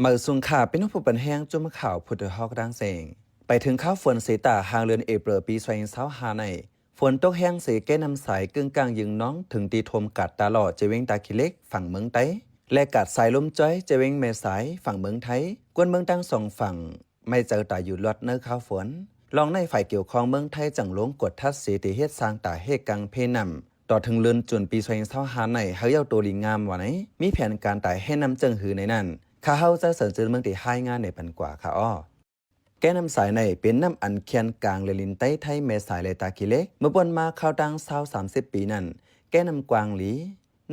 มาสุงขาเป็นผู้ปันแห้งจุ่มข่าวพุทธฮอกดังเสงไปถึงข้าวฝนสีตาหางเรือนเอเปรปี2025ในฝนตกแห้งสีแก้น้ำใสกึ่งกลางยิงน้องถึงตีทมกัดตาหล่อเจวิงตาคิเล็กฝั่งเมืองไต้และกัดสายลมจ้อยเจวิงเมสายฝั่งเมืองไทยกวนเมืองตั้งสองฝั่งไม่เจอตาอยู่ลอดเนื้อข้าวฝนลองในฝ่ายเกี่ยวข้องเมืองไทยจังหลงกดทัดสีติเฮ็ดสร้างตาเฮกังเพนำต่อถึงเลือนจุนปี2025ในเฮาเย้าตัวลิงงามว่าไหนมีแผนการตายให้นำจึงหือในนั้นข้าเฮาจะเสริญเจอเมืองที่ให้งานในปันกว่าค่ะอ้อแก้น้ำสายในเป็นน้ำอันเคียนกลางเลลินใต้ไทยเมสายเลตากิเล็กเมื่อบนมาเข้าดัง30 ปีนั้นแก้น้ำกวางหลี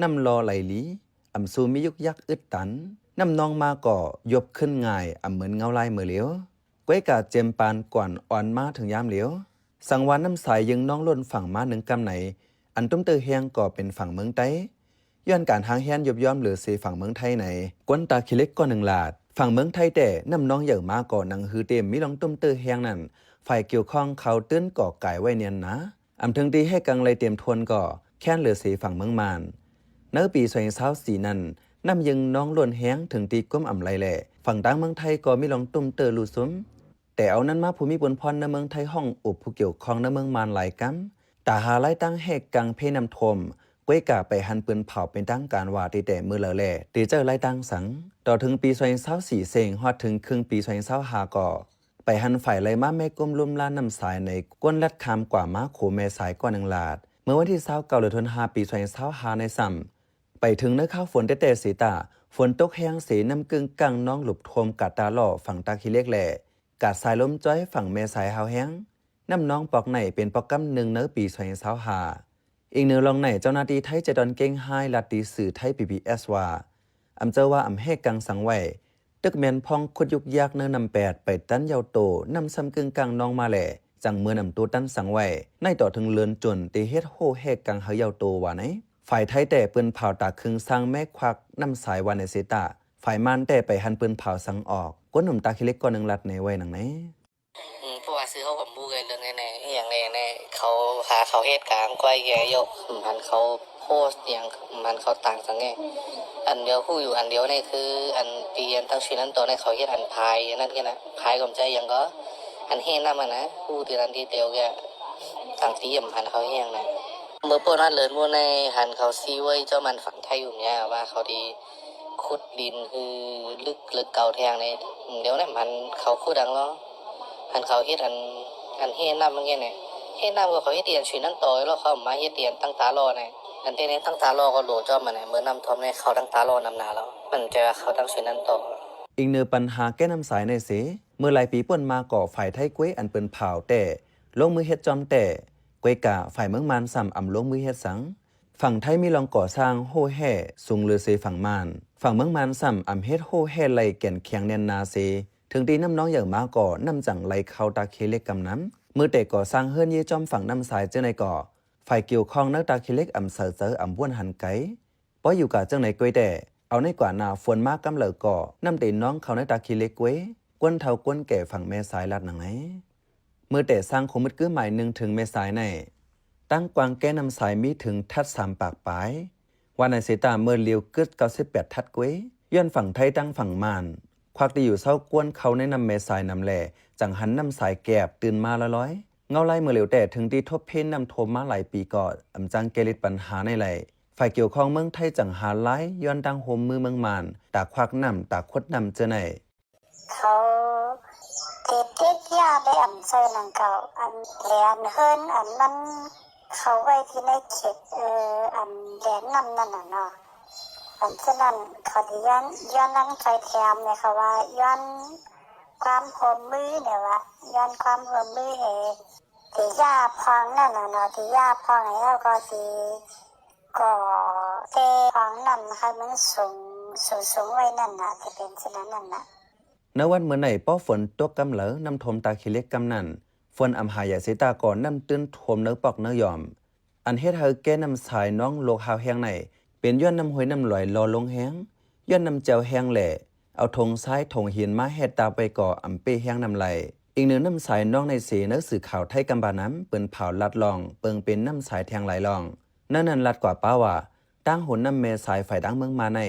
น้ำลอไหลหลีอำซูมียุกยักอึดตันน้ำนองมาก่อยบขึ้นง่ายอำเหมือนเงาลายมือเหลียวก้วยกาเจมปานก่อนอ่อนมาถึงยามเหลียวสังวานน้ำสายยังน้องล้นฝั่งมาหนึ่งกำไหนอันตุ้มเตอเฮียงก่อเป็นฝั่งเมืองไต้ย้อนการหางแฮนยบย่อมหรือสีฝั่งเมืองไทยไหนกวนตาคิเล็กก็หนึ่งลาดฝั่งเมืองไทยแต่น้ำน้องใหญ่มาก่อนังฮือเต็มมีลองตุ้มเตอเฮียงนั่นฝ่ายเกี่ยวข้องเขาตื้นก่อไก่ไว้เนียนนะอำถึงดีให้กังเลยเตรียมทวนก่อแค่นเหลือสีฝั่งเมืองมานเนื้อปี2024นั้นน้ำยังน้องล้วนแห้งถึงตีก้มอ่ำไรแหล่ฝั่งดังเมืองไทยก็มีลองตุ้มเตอลูซุ้มแต่เอานั้นมาภูมิบนพรในเมืองไทยห้องอุบผู้เกี่ยวข้องในเมืองมานหลายกัมตาหาไล่ตั้งแหกกังเพนำทมก้วยกาไปหันปืนเผาเป็นตั้งการว่าตีแต่มือแหล่ตีเจอไล่ตั้งสังต่อถึงปี2024เซงฮอดถึงครึ่งปี2025ก่อไปหันฝ่ายไล่มาแม่ก้มลุ่มล้านน้ำสายในก้นลัดคำกว่ามาโขแม่สายกว่า1 ลาดเมื่อวันที่29เดือนธันวาคมปี2025ในซ้ำไปถึงเนื้อข้าวฝนแต่สีตาฝนตกแห้งสีน้ำกึ่งกังน้องหลุบทมกัดตาหล่อฝั่งตาขี้เล็กแหล่กัดสายลมจ้อยฝั่งแม่สายหาวแห้งน้ำน้องปอกไหนเป็นปอกกำหนึ่งเนื้อปี2025อีกหนึ่งลองไหนเจ้าหน้าที่ไทยจะดอนเก่งไฮลัดดีสื่อไทย PBS ว่าอำเจอว่าอำเฮกังสังไว้ตึกแมนพองคุดยุกยากเนื้อนำ8ไปตั้นยาวโตนำซ้ำกึ่งกังน้องมาแหล่จังเมื่อนำตัวตั้นสังไว้ในต่อถึงเลือนจนตีเฮ็ดโฮเฮกังเฮายาวโตว่าไหนฝ่ายไทยแต่ปืนเผาตาคึงสร้างแม่ควักนำสายวันในเซตาฝ่ายมันแต่ไปหันปืนเผาสังออกก้นหนุ่มตาคิเล็กก่อนหนึ่งลัดในไว้หนังไหนเพราะว่าซื้อเขาผมบูกันเรื่องแน่ๆอย่างแน่ๆเขาหาเขาเหตุการณ์ก้อยแย่ยกมันเขาโพสต์อย่างมันเขาต่างสังเกตอันเดียวคู่อยู่อันเดียวนี่คืออันปีอันตั้งชีนั้นตัวในเขาเฮ็ดอันพายนั่นแค่นะพายกลมใจอย่างก็อันเฮ็ดนั่นมันนะคู่ที่รันที่เดียวแกต่างตีมหันเขาเฮียงนะเมื่อปนนั้นเลินมัวในหันเขาซีไว้เจ้ามันฝั่งไทยอยู่เนี่ยว่าเขาดีขุดดินคือลึกเก่าแทงเลยเดี๋ยวนั้นมันเขาคู่ดังแล้วอันเขาเฮ็ดอันเฮ็ดน้ำมันเงี้ยเนี่ยเฮ็ดน้ำก็เขาเฮ็ดเตียนชีนั้นต่อแล้วเขามาเฮ็ดเตียนตั้งตารอเนี่ยอันที่นี้ตั้งตารอก็โหลจอมมันเนี่ยเมื่อนำทอมเนี่ยเขาตั้งตารอนำนาแล้วมันจะเขาตั้งชีนั้นต่ออีกเนื้อปัญหาแก้น้ำสายในเสเมื่อหลายปีป่นมาก่อฝ่ายไทยก้วยอันเป็นเผาแต่ลงมือเฮ็ดจอมแต่ก้วยกาฝ่ายเมืองมานซ้ำอำลงมือเฮ็ดสังฝั่งไทยมีลองก่อสร้างโฮแห่สูงเรือเสฝั่งมานฝั่งเมืองมานซ้ำอำเฮ็ดโฮแห่ไหลแก่นเคียงเนียนนาเสถึงตีน้ำน้องอย่างมาก่อนำจังไหลเข้าตาเคเล็กกำน้ำมือแต่ก่อสร้างเฮือนเยจอมฝั่งน้ำสายเจ้าในก่อฝ่ายเกี่ยวข้องนักตาเคเล็กอำเสือเจออำบ้วนหันไกป้ออยู่กับเจ้าในก้วยแต่เอาในกว่านาฝนมากกำเหลือก่อนำตีน้องเขาในตาเคเล็กก้วยกวนเท่ากวนแก่ฝั่งแม่สายลัดหนังไหนมือแต่สร้างคงมืดกื้อหมาย1ถึงแม่สายในตั้งกวางแก้น้ำสายมีถึงทัด3ปากปลายวันในเสตาเมื่อเลียวกึด98ทัดก้วยย้อนฝั่งไทยตั้งฝั่งมานควักที่อยู่เศร้ากวนเขาในนำเมสายนำแหล่จังหันนำสายแกบตื่นมาละร้อยเงาไล่เมื่อเหลียวแต่ถึงที่ทบเพนนำโทมมาหลายปีก่อนอำจังเกลิดปัญหาในไหลฝ่ายเกี่ยวข้องเมืองไทยจังหาไล่ย้อนดังโฮมมือเมืองมานตากควักนำตากคดนำเจอไหนเขาติดยาได้อันใส่นังเก่าอันแหลนเฮินอันนั้นเขาไว้ที่ในเขตอันแหลนนำนั่นน่ะเนาะอันฉะนั้นเขาที่ย้อนนั่งคอยแถมเนี่ยค่ะว่าย้อนความหอมมือเนี่ยว่าย้อนความหอมมือที่ยาพองนั่นน่ะเนาะที่ยาพองแล้วก็ที่ก็เตพองนั่นนะคะมันสูงไว้นั่นน่ะจะเป็นฉะนั้นนั่นน่ะณวันเมื่อไหนป้อฝนตกกำเหลอนำทมตาคิเล็กกำนั่นฝนอำหายาเสตาก่อนนำตื้นทมเนื้อปอกเนื้อยอมอันเฮ็ดให้แก้น้ำสายน้องโลกหาวแห้งในเป็นย้อนน้ำห้วยน้ำลอยรอลงแห้งย้อนน้ำเจ้าแห้งแหล่เอาธงซ้ายธงหินมาเฮ็ดตาไปก่ออำเป้แห้งน้ำไหลอีกหนึ่งน้ำสายน้องในเสเนื้อสื่อข่าวไทยกำบาน้ำเปิ้นเผาลัดลองเปิงเป็นน้ำสายแทงไหลลองนั่นลัดกว่าป้าว่าตั้งหุ่นน้ำเมสายฝ่ายดังเมืองมาใน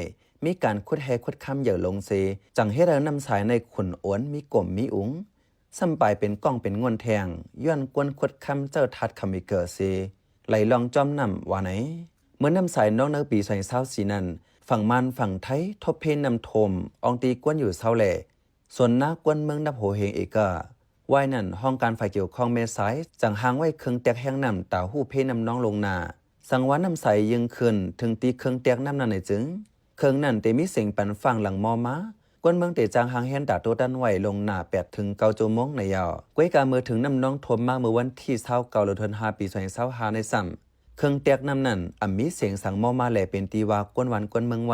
มีการคุดแฮคุดคำเหยื่อลงเซจังให้เรานำสายในขุนอ้วนมีกลมมีอุ๋งซ้ำไปเป็นก้องเป็นงวนแทงย้อนกวนคุดคำเจ้าทัดคำมีเกิดเซไหลลองจอมนำว่าไหนเมื่อนำสายน้องเนปี2024นั้นฝั่งมันฝั่งไทยทบเพนนำโทมอองตีกวนอยู่เศร้าแหล่ส่วนนักกวนเมืองนับโหเฮงเอกว่ายนั่นห้องการฝ่ายเกี่ยวข้องเมสายจังหางไว้เครื่องแตกแห้งนำตาหู้เพนำน้องลงนาสังวานนำใสยิงขึ้นถึงตีเครื่องแตกน้ำนั่นในจึงเครื่องนั่นเตมีเสียงปันฟังหลังมอมากวนเมืองเตจางหางแฮนดาโตดันไหวลงหน้า8 ถึง 9 ชั่วโมงในยาวก้วยกามือถึงน้ำน้องทมมาเมื่อวันที่29 เดือน5 ปี2025ในซ้ำเครื่องแตกน้ำนั่นมีเสียงสั่งมอมาแหล่เป็นตีว่ากวนวันกวนเมืองไหว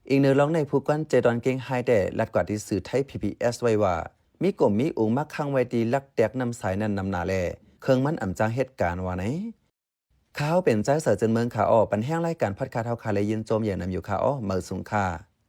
อีกเนื้อร้องในผู้กวนเจดอนเก่งไฮแต่ลัดกว่าที่สื่อไทย PBS ไว้ว่ามีกลุ่มมีอุงมักขังไว้ดีลักแตกนำสายนั้นนำหนาแลเครื่องมันจางเหตุการณ์ว่าไหนข้าวเป็นใจเสือจนเมืองขาอ้อปันแห้งรายการพัดคาเท่าคาเลยยินโจมอย่างนำอยู่ขาอ้อเมือสูงคา